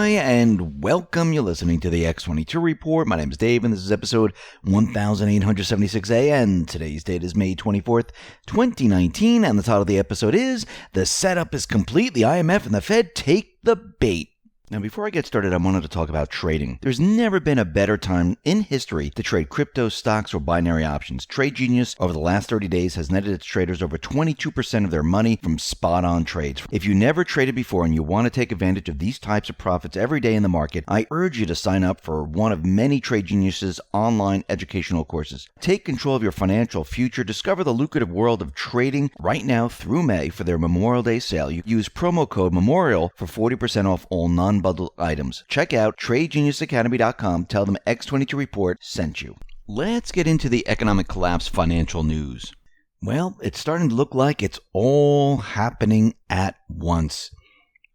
Hi, and welcome. You're listening to the X22 Report. My name is Dave, and this is episode 1876A, and today's date is May 24th, 2019, and the title of the episode is The Setup is Complete. The IMF and the Fed take the bait. Now, before I get started, I wanted to talk about trading. There's never been a better time in history to trade crypto, stocks, or binary options. Trade Genius, over the last 30 days, has netted its traders over 22% of their money from spot-on trades. If you never traded before and you want to take advantage of these types of profits every day in the market, I urge you to sign up for one of many Trade Genius's online educational courses. Take control of your financial future. Discover the lucrative world of trading right now through May for their Memorial Day sale. You use promo code MEMORIAL for 40% off all non-bundled items. Check out TradeGeniusAcademy.com. Tell them X22 Report sent you. Let's get into the economic collapse financial news. Well, it's starting to look like it's all happening at once.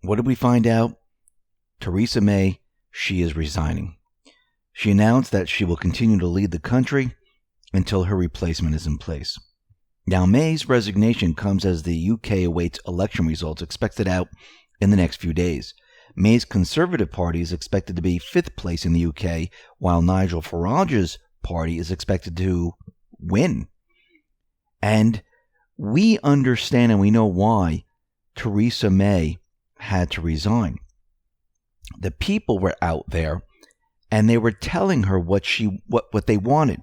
What did we find out? Theresa May, she is resigning. She announced that she will continue to lead the country until her replacement is in place. Now, May's resignation comes as the UK awaits election results expected out in the next few days. May's Conservative Party is expected to be fifth place in the UK, while Nigel Farage's party is expected to win. And we understand and we know why Theresa May had to resign. The people were out there and they were telling her what they wanted.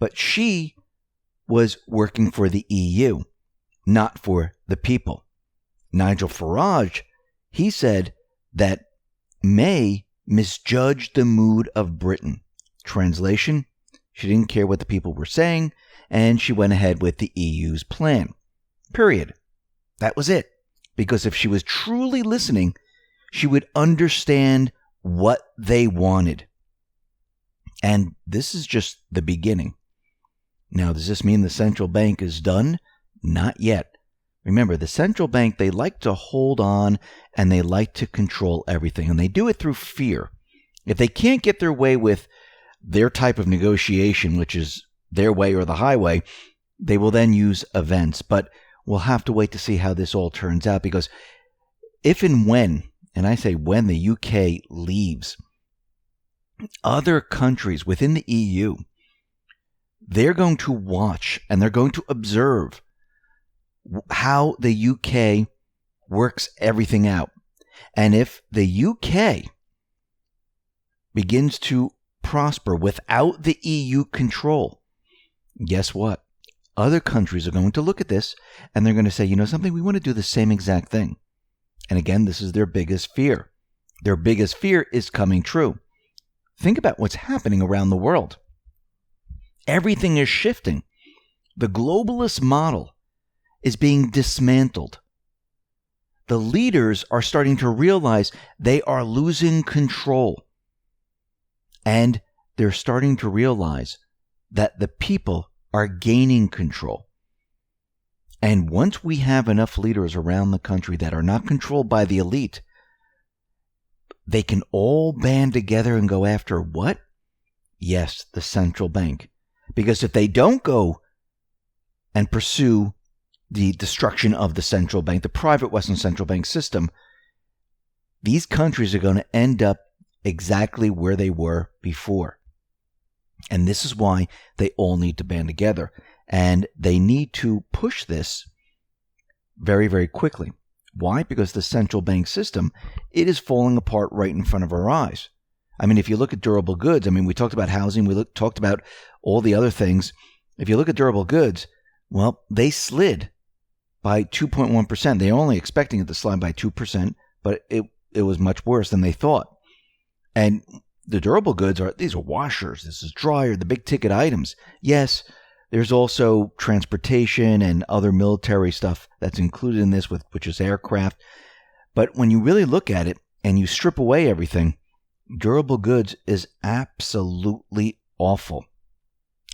But she was working for the EU, not for the people. Nigel Farage, he said that May misjudged the mood of Britain. Translation, she didn't care what the people were saying, and she went ahead with the EU's plan. Period. That was it. Because if she was truly listening, she would understand what they wanted. And this is just the beginning. Now, does this mean the central bank is done? Not yet. Remember, the central bank, they like to hold on and they like to control everything. And they do it through fear. If they can't get their way with their type of negotiation, which is their way or the highway, they will then use events. But we'll have to wait to see how this all turns out. Because if and when, and I say when, the UK leaves, other countries within the EU, they're going to watch and they're going to observe how the UK works everything out. And if the UK begins to prosper without the EU control, guess what? Other countries are going to look at this and they're going to say, you know something, we want to do the same exact thing. And again, this is their biggest fear. Their biggest fear is coming true. Think about what's happening around the world. Everything is shifting. The globalist model is being dismantled. The leaders are starting to realize they are losing control. And they're starting to realize that the people are gaining control. And once we have enough leaders around the country that are not controlled by the elite, they can all band together and go after what? Yes, the central bank. Because if they don't go and pursue the destruction of the central bank, the private Western central bank system, these countries are going to end up exactly where they were before. And this is why they all need to band together. And they need to push this very, very quickly. Why? Because the central bank system, it is falling apart right in front of our eyes. I mean, if you look at durable goods, I mean, we talked about housing, talked about all the other things. If you look at durable goods, well, they slid by 2.1%. They're only expecting it to slide by 2%, but it was much worse than they thought. And the durable goods these are washers, this is dryer, the big ticket items. Yes, there's also transportation and other military stuff that's included in this, which is aircraft. But when you really look at it and you strip away everything, durable goods is absolutely awful.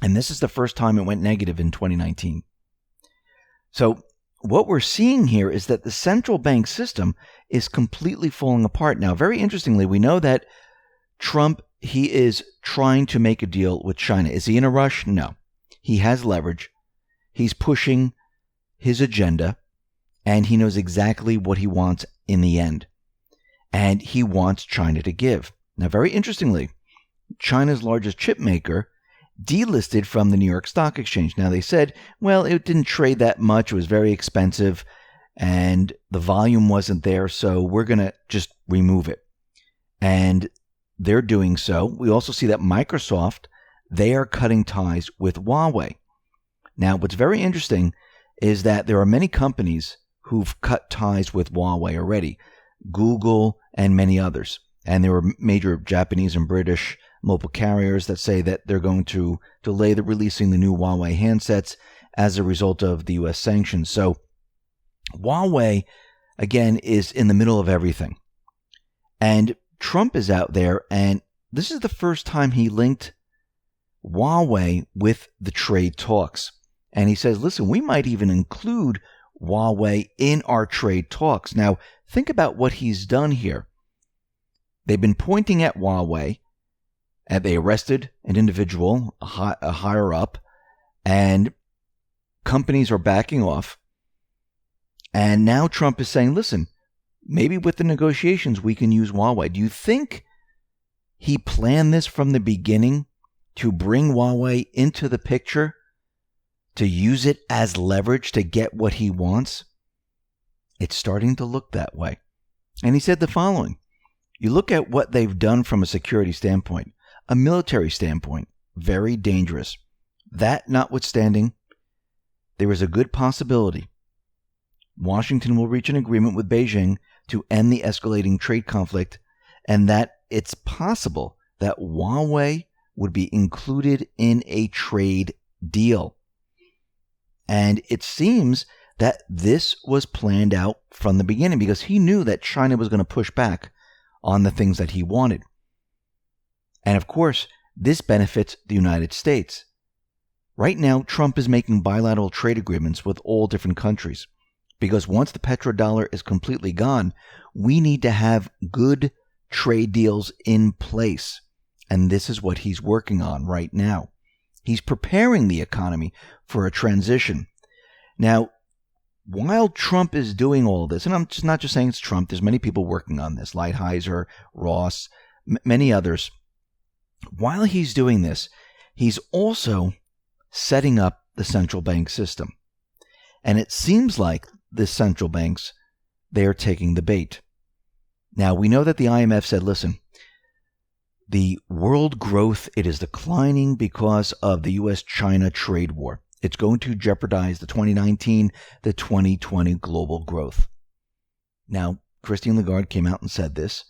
And this is the first time it went negative in 2019. So what we're seeing here is that the central bank system is completely falling apart. Now, very interestingly, we know that Trump, he is trying to make a deal with China. Is he in a rush? No. He has leverage. He's pushing his agenda, and he knows exactly what he wants in the end. and he wants China to give. Now, very interestingly, China's largest chip maker delisted from the New York Stock Exchange. Now, they said, well, it didn't trade that much. It was very expensive, and the volume wasn't there, so we're going to just remove it. And they're doing so. We also see that Microsoft, they are cutting ties with Huawei. Now, what's very interesting is that there are many companies who've cut ties with Huawei already, Google and many others. And there were major Japanese and British mobile carriers that say that they're going to delay the releasing the new Huawei handsets as a result of the U.S. sanctions. So Huawei, again, is in the middle of everything. And Trump is out there, and this is the first time he linked Huawei with the trade talks. And he says, listen, we might even include Huawei in our trade talks. Now, think about what he's done here. They've been pointing at Huawei, and they arrested an individual, a higher up, and companies are backing off. And now Trump is saying, listen, maybe with the negotiations we can use Huawei. Do you think he planned this from the beginning to bring Huawei into the picture, to use it as leverage to get what he wants? It's starting to look that way. And he said the following. You look at what they've done from a security standpoint, a military standpoint, very dangerous. That notwithstanding, there is a good possibility Washington will reach an agreement with Beijing to end the escalating trade conflict, and that it's possible that Huawei would be included in a trade deal. And it seems that this was planned out from the beginning because he knew that China was going to push back on the things that he wanted. And of course, this benefits the United States. Right now, Trump is making bilateral trade agreements with all different countries because once the petrodollar is completely gone, we need to have good trade deals in place. And this is what he's working on right now. He's preparing the economy for a transition. Now, while Trump is doing all this, and I'm just not just saying it's Trump, there's many people working on this, Lighthizer, Ross, many others. While he's doing this, he's also setting up the central bank system. And it seems like the central banks, they're taking the bait. Now, we know that the IMF said, listen, the world growth, it is declining because of the U.S.-China trade war. It's going to jeopardize the 2019, the 2020 global growth. Now, Christine Lagarde came out and said this,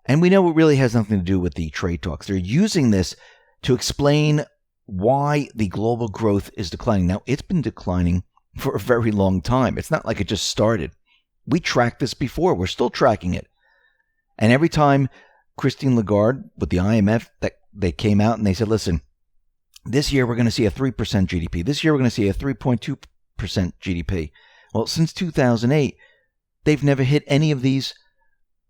and we know it really has nothing to do with the trade talks. They're using this to explain why the global growth is declining. Now, it's been declining for a very long time. It's not like it just started. We tracked this before. We're still tracking it. And every time Christine Lagarde with the IMF, that they came out and they said, listen, this year we're going to see a 3% GDP. This year we're going to see a 3.2% GDP. Well, since 2008, they've never hit any of these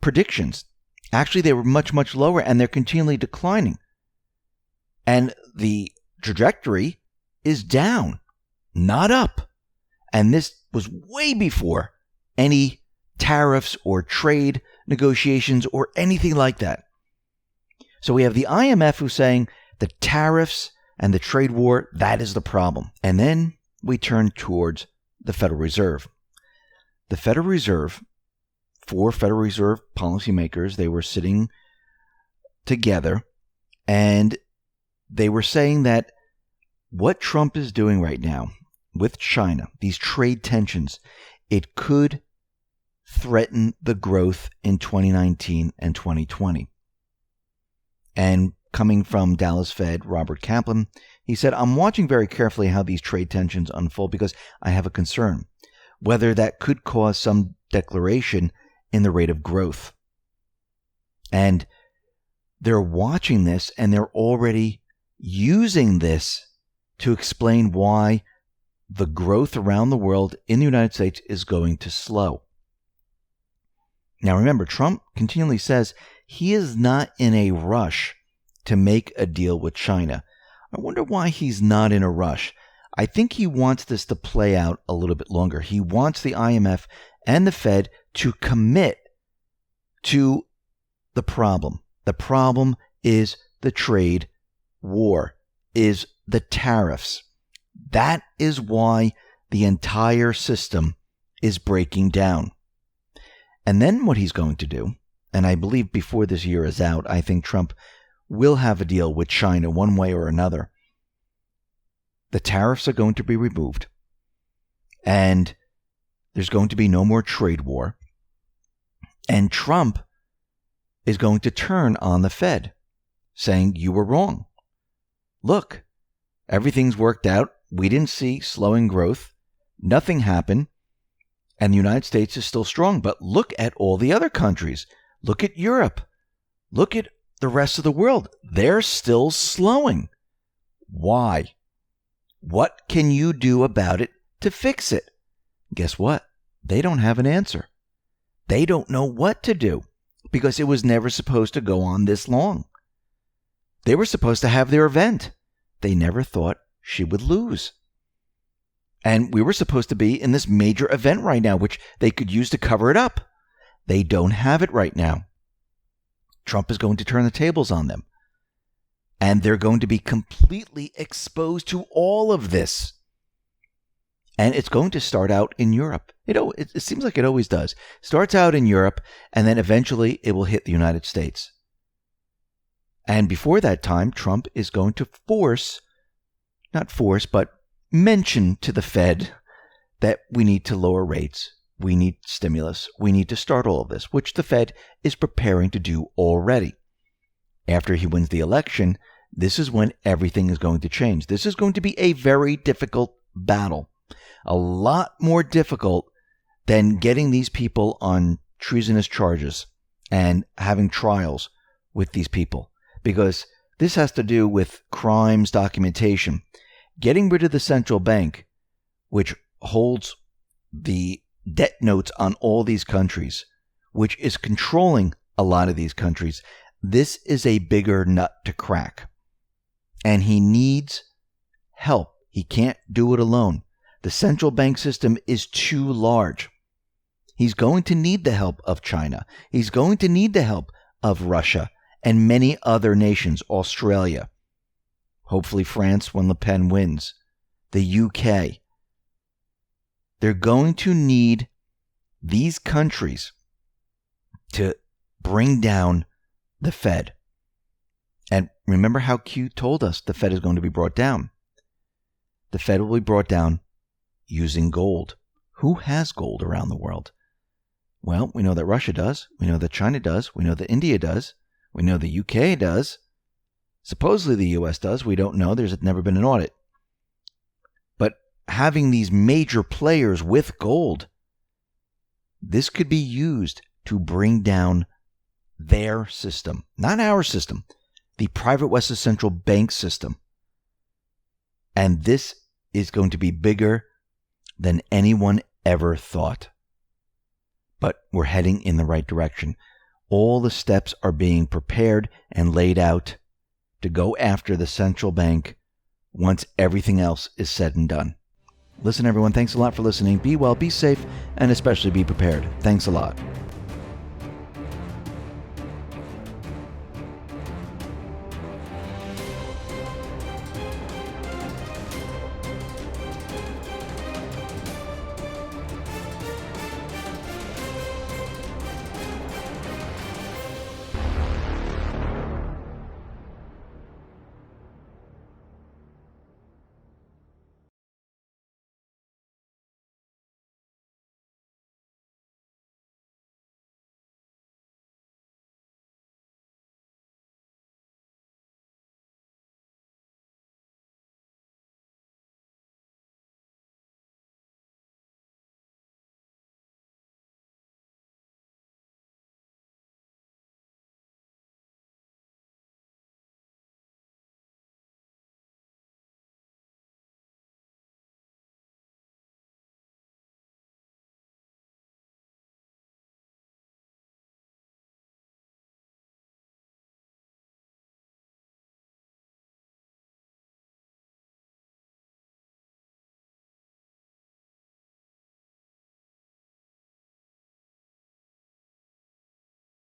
predictions. Actually, they were much, much lower, and they're continually declining. And the trajectory is down, not up. And this was way before any tariffs or trade negotiations or anything like that. So we have the IMF who's saying the tariffs and the trade war, that is the problem. And then we turn towards the Federal Reserve. The Federal Reserve, four Federal Reserve policymakers, they were sitting together and they were saying that what Trump is doing right now with China, these trade tensions, it could threaten the growth in 2019 and 2020. And coming from Dallas Fed, Robert Kaplan, he said, I'm watching very carefully how these trade tensions unfold because I have a concern whether that could cause some deceleration in the rate of growth. And they're watching this and they're already using this to explain why the growth around the world in the United States is going to slow. Now remember, Trump continually says he is not in a rush to make a deal with China. I wonder why he's not in a rush. I think he wants this to play out a little bit longer. He wants the IMF and the Fed to commit to the problem. The problem is the trade war, is the tariffs. That is why the entire system is breaking down. And then what he's going to do, and I believe before this year is out, I think Trump will have a deal with China one way or another. The tariffs are going to be removed, and there's going to be no more trade war. And Trump is going to turn on the Fed, saying, you were wrong. Look, everything's worked out. We didn't see slowing growth. Nothing happened. And the United States is still strong. But look at all the other countries. Look at Europe. Look at the rest of the world. They're still slowing. Why? What can you do about it to fix it? Guess what? They don't have an answer. They don't know what to do because it was never supposed to go on this long. They were supposed to have their event. They never thought she would lose. And we were supposed to be in this major event right now, which they could use to cover it up. They don't have it right now. Trump is going to turn the tables on them. And they're going to be completely exposed to all of this. And it's going to start out in Europe. It seems like it always does. Starts out in Europe, and then eventually it will hit the United States. And before that time, Trump is going to mention to the Fed that we need to lower rates, we need stimulus, we need to start all of this, which the Fed is preparing to do already. After he wins the election, this is when everything is going to change. This is going to be a very difficult battle. A lot more difficult than getting these people on treasonous charges and having trials with these people. Because this has to do with crimes documentation. Getting rid of the central bank, which holds the debt notes on all these countries, which is controlling a lot of these countries, this is a bigger nut to crack. And he needs help. He can't do it alone. The central bank system is too large. He's going to need the help of China. He's going to need the help of Russia and many other nations, Australia. Hopefully France when Le Pen wins. The UK. They're going to need these countries to bring down the Fed. And remember how Q told us the Fed is going to be brought down. The Fed will be brought down using gold. Who has gold around the world? Well, we know that Russia does. We know that China does. We know that India does. We know the UK does. Supposedly the US does. We don't know. There's never been an audit. But having these major players with gold, this could be used to bring down their system. Not our system. The private Western Central Bank system. And this is going to be bigger than anyone ever thought. But we're heading in the right direction. All the steps are being prepared and laid out to go after the central bank once everything else is said and done. Listen, everyone, thanks a lot for listening. Be well, be safe, and especially be prepared. Thanks a lot.